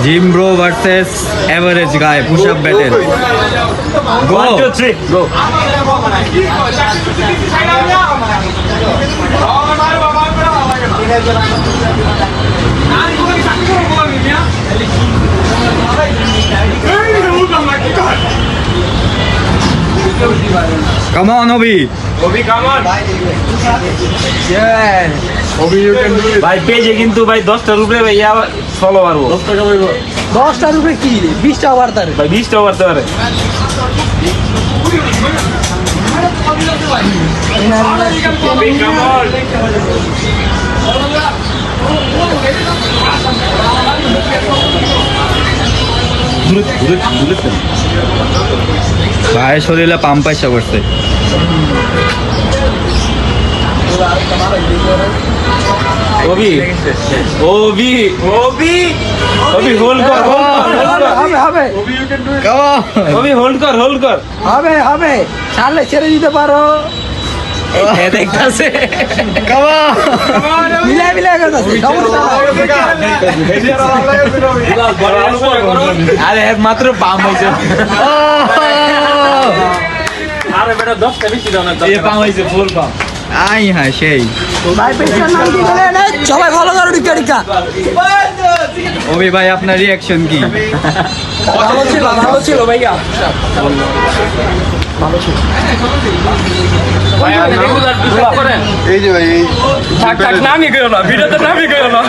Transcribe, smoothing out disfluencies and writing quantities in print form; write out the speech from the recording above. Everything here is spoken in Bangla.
gym bro versus average guy push up battle go 1 2 3 go come on Abhi come on Abhi you can do it ভাই পেজে কিন্তু ভাই 10টার উপরে ভাই ফলো মারবো 10 টাকা পাইবো 10টার উপরে কি 20টা ওভার তার ভাই 20টা মারতে পারে কাম অন ভাই শরীরে পাম্প পয়সা করছে ওবি ওবি ওবি ওবি হোল্ড কর হবে কাম অন ওবি হোল্ড কর হবে ছাড়লে ছেড়ে দিতে পারো এ দেখতাছে কাম অন মিলাই করতেছে আরে মাত্র পাম হইছে আরে বেটা 10টা বেশি দাও না এই পাম হইছে ফুল পাম আই হ্যাঁ সেই ভাই পেছনের নাম কি বলেন সবাই ভালো করো টিকা অবি ভাই আপনার রিঅ্যাকশন কি ভালো ছিল ভাইয়া ভাই রেগুলার বিশ্বাস করেন এই যে ভাই এই থাক নামই গেল না ভিডিওতে নামই গেল না